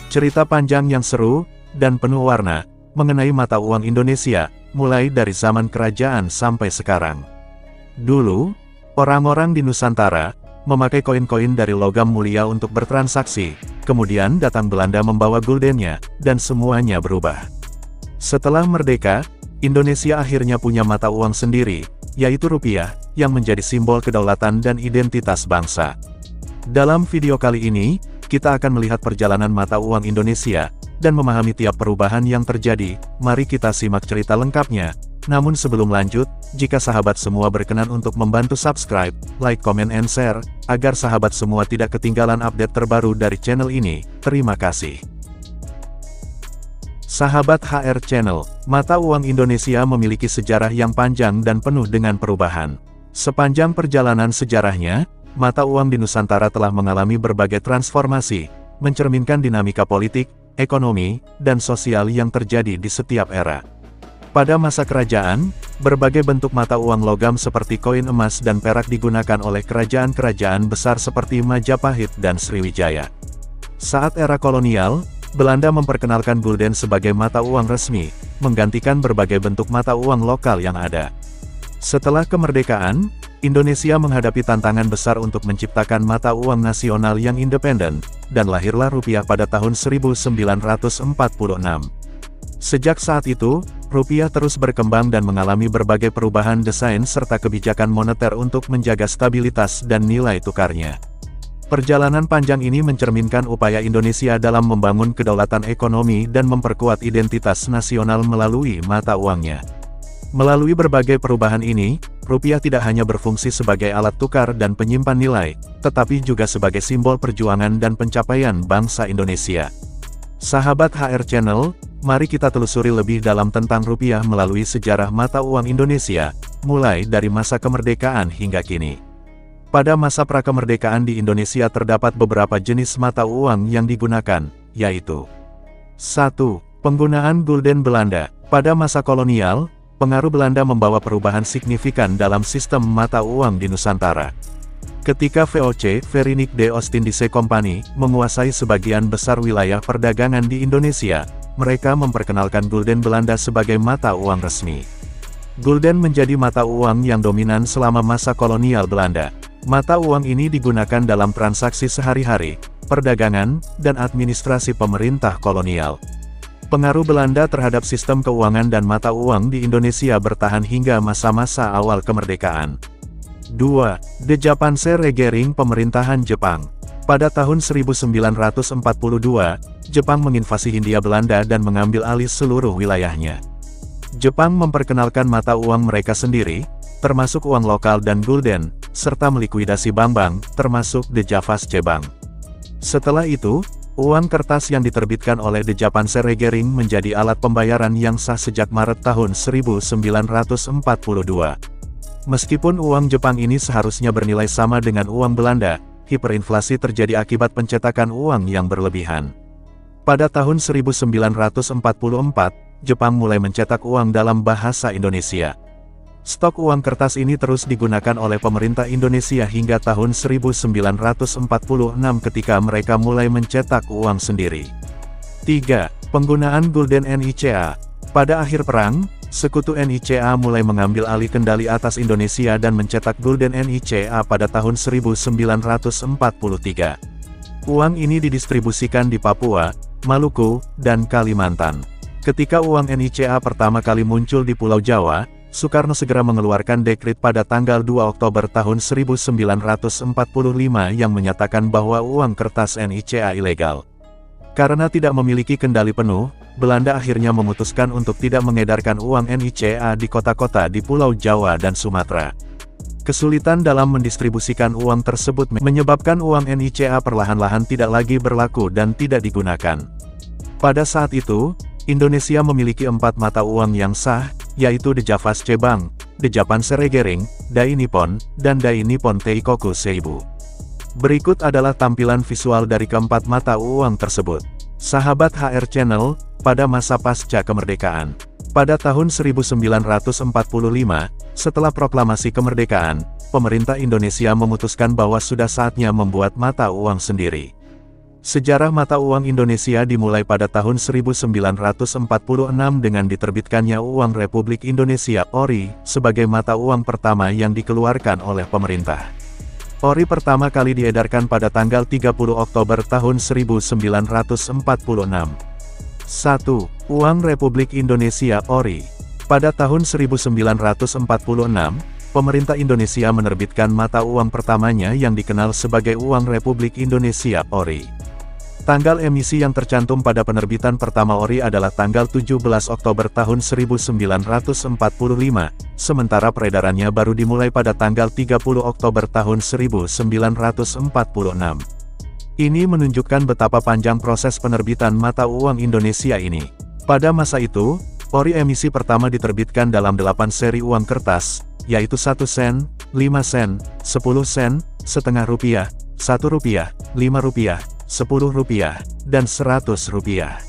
Cerita panjang yang seru dan penuh warna mengenai mata uang Indonesia, mulai dari zaman kerajaan sampai sekarang. Dulu, orang-orang di Nusantara memakai koin-koin dari logam mulia untuk bertransaksi, kemudian datang Belanda membawa guldennya, dan semuanya berubah. Setelah merdeka, Indonesia akhirnya punya mata uang sendiri, yaitu rupiah, yang menjadi simbol kedaulatan dan identitas bangsa. Dalam video kali ini, kita akan melihat perjalanan mata uang Indonesia, dan memahami tiap perubahan yang terjadi. Mari kita simak cerita lengkapnya. Namun sebelum lanjut, jika sahabat semua berkenan untuk membantu subscribe, like, comment, and share, agar sahabat semua tidak ketinggalan update terbaru dari channel ini, terima kasih. Sahabat HR Channel, mata uang Indonesia memiliki sejarah yang panjang dan penuh dengan perubahan. Sepanjang perjalanan sejarahnya, mata uang di Nusantara telah mengalami berbagai transformasi, mencerminkan dinamika politik, ekonomi, dan sosial yang terjadi di setiap era. Pada masa kerajaan, berbagai bentuk mata uang logam seperti koin emas dan perak digunakan oleh kerajaan-kerajaan besar seperti Majapahit dan Sriwijaya. Saat era kolonial, Belanda memperkenalkan gulden sebagai mata uang resmi, menggantikan berbagai bentuk mata uang lokal yang ada. Setelah kemerdekaan, Indonesia menghadapi tantangan besar untuk menciptakan mata uang nasional yang independen, dan lahirlah rupiah pada tahun 1946. Sejak saat itu, rupiah terus berkembang dan mengalami berbagai perubahan desain serta kebijakan moneter untuk menjaga stabilitas dan nilai tukarnya. Perjalanan panjang ini mencerminkan upaya Indonesia dalam membangun kedaulatan ekonomi dan memperkuat identitas nasional melalui mata uangnya. Melalui berbagai perubahan ini, rupiah tidak hanya berfungsi sebagai alat tukar dan penyimpan nilai, tetapi juga sebagai simbol perjuangan dan pencapaian bangsa Indonesia. Sahabat HR Channel, mari kita telusuri lebih dalam tentang rupiah melalui sejarah mata uang Indonesia, mulai dari masa kemerdekaan hingga kini. Pada masa prakemerdekaan di Indonesia terdapat beberapa jenis mata uang yang digunakan, yaitu 1. Penggunaan gulden Belanda. Pada masa kolonial, pengaruh Belanda membawa perubahan signifikan dalam sistem mata uang di Nusantara. Ketika VOC, Vereenigde Oostindische Compagnie, menguasai sebagian besar wilayah perdagangan di Indonesia, mereka memperkenalkan gulden Belanda sebagai mata uang resmi. Gulden menjadi mata uang yang dominan selama masa kolonial Belanda. Mata uang ini digunakan dalam transaksi sehari-hari, perdagangan, dan administrasi pemerintah kolonial. Pengaruh Belanda terhadap sistem keuangan dan mata uang di Indonesia bertahan hingga masa-masa awal kemerdekaan. 2. The Japanese Regering pemerintahan Jepang. Pada tahun 1942, Jepang menginvasi Hindia Belanda dan mengambil alih seluruh wilayahnya. Jepang memperkenalkan mata uang mereka sendiri, termasuk uang lokal dan gulden, serta melikuidasi bank-bank, termasuk The Java's Bank. Setelah itu, uang kertas yang diterbitkan oleh The Japanese Regering menjadi alat pembayaran yang sah sejak Maret tahun 1942. Meskipun uang Jepang ini seharusnya bernilai sama dengan uang Belanda, hiperinflasi terjadi akibat pencetakan uang yang berlebihan. Pada tahun 1944, Jepang mulai mencetak uang dalam bahasa Indonesia. Stok uang kertas ini terus digunakan oleh pemerintah Indonesia hingga tahun 1946 ketika mereka mulai mencetak uang sendiri. 3. Penggunaan gulden NICA. Pada akhir perang, sekutu NICA mulai mengambil alih kendali atas Indonesia dan mencetak gulden NICA pada tahun 1943. Uang ini didistribusikan di Papua, Maluku, dan Kalimantan. Ketika uang NICA pertama kali muncul di Pulau Jawa, Soekarno segera mengeluarkan dekrit pada tanggal 2 Oktober tahun 1945 yang menyatakan bahwa uang kertas NICA ilegal. Karena tidak memiliki kendali penuh, Belanda akhirnya memutuskan untuk tidak mengedarkan uang NICA di kota-kota di Pulau Jawa dan Sumatera. Kesulitan dalam mendistribusikan uang tersebut menyebabkan uang NICA perlahan-lahan tidak lagi berlaku dan tidak digunakan. Pada saat itu, Indonesia memiliki 4 mata uang yang sah, yaitu The Java's Bank, The Japanese Regering, Dai Nippon, dan Dai Nippon Teikoku Seibu. Berikut adalah tampilan visual dari keempat mata uang tersebut. Sahabat HR Channel, pada masa pasca kemerdekaan. Pada tahun 1945, setelah proklamasi kemerdekaan, pemerintah Indonesia memutuskan bahwa sudah saatnya membuat mata uang sendiri. Sejarah mata uang Indonesia dimulai pada tahun 1946 dengan diterbitkannya Uang Republik Indonesia (ORI) sebagai mata uang pertama yang dikeluarkan oleh pemerintah. ORI pertama kali diedarkan pada tanggal 30 Oktober tahun 1946. 1. Uang Republik Indonesia (ORI). Pada tahun 1946, pemerintah Indonesia menerbitkan mata uang pertamanya yang dikenal sebagai Uang Republik Indonesia (ORI). Tanggal emisi yang tercantum pada penerbitan pertama ORI adalah tanggal 17 Oktober tahun 1945, sementara peredarannya baru dimulai pada tanggal 30 Oktober tahun 1946. Ini menunjukkan betapa panjang proses penerbitan mata uang Indonesia ini. Pada masa itu, ORI emisi pertama diterbitkan dalam 8 seri uang kertas, yaitu 1 sen, 5 sen, 10 sen, setengah rupiah, 1 rupiah, 5 rupiah, 10 rupiah, dan 100 rupiah.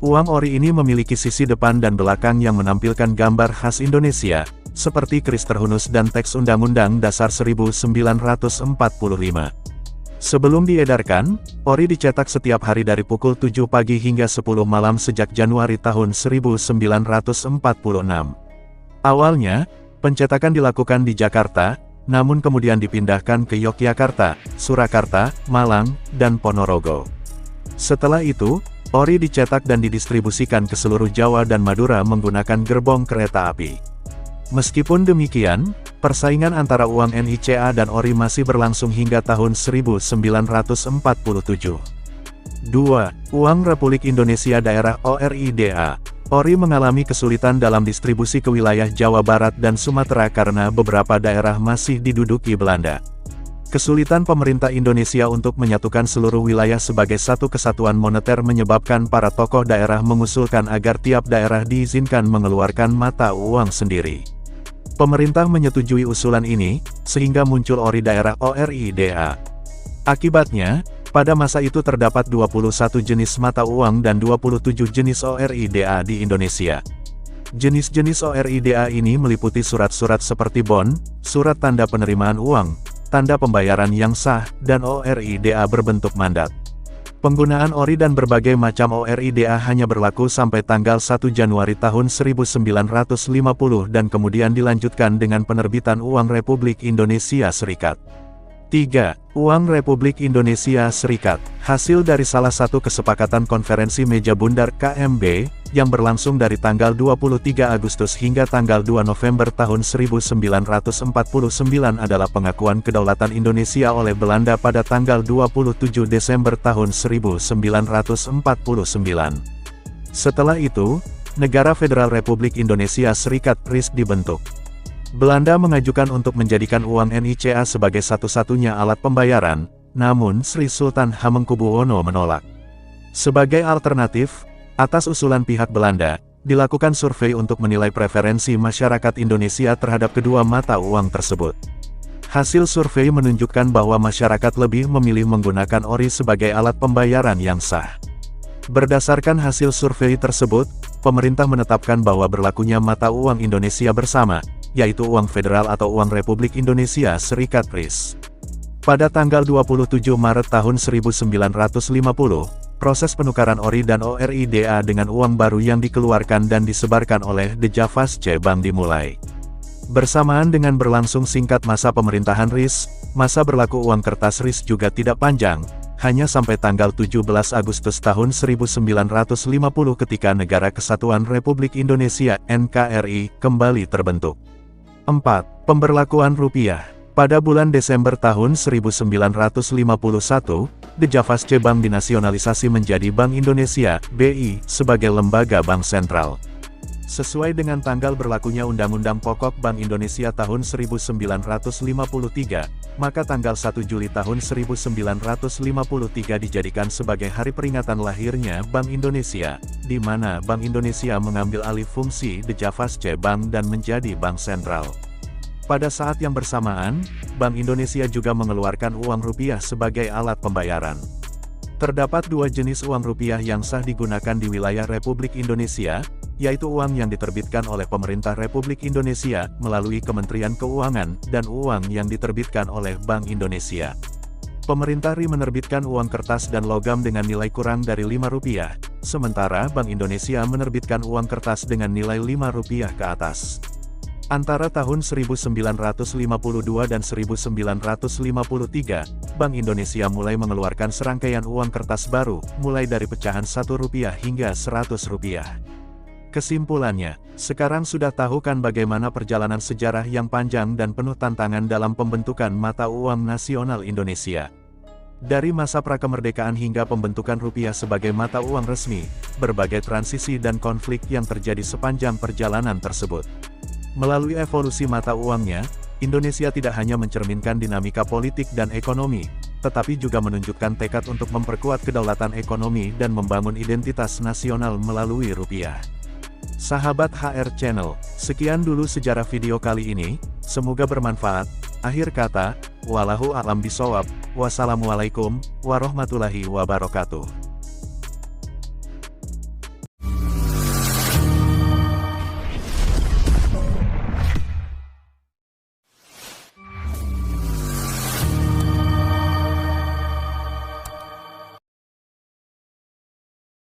Uang ORI ini memiliki sisi depan dan belakang yang menampilkan gambar khas Indonesia, seperti keris terhunus dan teks Undang-Undang Dasar 1945. Sebelum diedarkan, ORI dicetak setiap hari dari pukul 7 pagi hingga 10 malam sejak Januari tahun 1946. Awalnya, pencetakan dilakukan di Jakarta, namun kemudian dipindahkan ke Yogyakarta, Surakarta, Malang, dan Ponorogo. Setelah itu, ORI dicetak dan didistribusikan ke seluruh Jawa dan Madura menggunakan gerbong kereta api. Meskipun demikian, persaingan antara uang NICA dan ORI masih berlangsung hingga tahun 1947. 2. Uang Republik Indonesia Daerah (ORIDA). ORI mengalami kesulitan dalam distribusi ke wilayah Jawa Barat dan Sumatera karena beberapa daerah masih diduduki Belanda. Kesulitan pemerintah Indonesia untuk menyatukan seluruh wilayah sebagai satu kesatuan moneter menyebabkan para tokoh daerah mengusulkan agar tiap daerah diizinkan mengeluarkan mata uang sendiri. Pemerintah menyetujui usulan ini, sehingga muncul ORI Daerah (ORIDA). Akibatnya, pada masa itu terdapat 21 jenis mata uang dan 27 jenis ORIDA di Indonesia. Jenis-jenis ORIDA ini meliputi surat-surat seperti bon, surat tanda penerimaan uang, tanda pembayaran yang sah, dan ORIDA berbentuk mandat. Penggunaan ORI dan berbagai macam ORIDA hanya berlaku sampai tanggal 1 Januari tahun 1950 dan kemudian dilanjutkan dengan penerbitan Uang Republik Indonesia Serikat. 3. Uang Republik Indonesia Serikat. Hasil dari salah satu kesepakatan konferensi meja bundar KMB, yang berlangsung dari tanggal 23 Agustus hingga tanggal 2 November tahun 1949 adalah pengakuan kedaulatan Indonesia oleh Belanda pada tanggal 27 Desember tahun 1949. Setelah itu, Negara Federal Republik Indonesia Serikat (RIS) dibentuk. Belanda mengajukan untuk menjadikan uang NICA sebagai satu-satunya alat pembayaran, namun Sri Sultan Hamengkubuwono menolak. Sebagai alternatif, atas usulan pihak Belanda, dilakukan survei untuk menilai preferensi masyarakat Indonesia terhadap kedua mata uang tersebut. Hasil survei menunjukkan bahwa masyarakat lebih memilih menggunakan ORI sebagai alat pembayaran yang sah. Berdasarkan hasil survei tersebut, pemerintah menetapkan bahwa berlakunya mata uang Indonesia bersama, yaitu uang federal atau uang Republik Indonesia Serikat (RIS). Pada tanggal 27 Maret tahun 1950, proses penukaran ORI dan ORIDA dengan uang baru yang dikeluarkan dan disebarkan oleh The Javasche Bank dimulai. Bersamaan dengan berlangsung singkat masa pemerintahan RIS, masa berlaku uang kertas RIS juga tidak panjang, hanya sampai tanggal 17 Agustus tahun 1950 ketika Negara Kesatuan Republik Indonesia (NKRI) kembali terbentuk. 4. Pemberlakuan rupiah. Pada bulan Desember tahun 1951, The Javasche Bank dinasionalisasi menjadi Bank Indonesia (BI) sebagai lembaga bank sentral. Sesuai dengan tanggal berlakunya Undang-Undang Pokok Bank Indonesia tahun 1953, maka tanggal 1 Juli tahun 1953 dijadikan sebagai hari peringatan lahirnya Bank Indonesia, di mana Bank Indonesia mengambil alih fungsi The Javasche Bank dan menjadi bank sentral. Pada saat yang bersamaan, Bank Indonesia juga mengeluarkan uang rupiah sebagai alat pembayaran. Terdapat dua jenis uang rupiah yang sah digunakan di wilayah Republik Indonesia, yaitu uang yang diterbitkan oleh pemerintah Republik Indonesia melalui Kementerian Keuangan dan uang yang diterbitkan oleh Bank Indonesia. Pemerintah RI menerbitkan uang kertas dan logam dengan nilai kurang dari Rp5, sementara Bank Indonesia menerbitkan uang kertas dengan nilai Rp5 ke atas. Antara tahun 1952 dan 1953, Bank Indonesia mulai mengeluarkan serangkaian uang kertas baru, mulai dari pecahan Rp1 hingga Rp100. Kesimpulannya, sekarang sudah tahu kan bagaimana perjalanan sejarah yang panjang dan penuh tantangan dalam pembentukan mata uang nasional Indonesia. Dari masa prakemerdekaan hingga pembentukan rupiah sebagai mata uang resmi, berbagai transisi dan konflik yang terjadi sepanjang perjalanan tersebut. Melalui evolusi mata uangnya, Indonesia tidak hanya mencerminkan dinamika politik dan ekonomi, tetapi juga menunjukkan tekad untuk memperkuat kedaulatan ekonomi dan membangun identitas nasional melalui rupiah. Sahabat HR Channel, sekian dulu sejarah video kali ini, semoga bermanfaat. Akhir kata, wallahu a'lam bishawab, wassalamualaikum warahmatullahi wabarakatuh.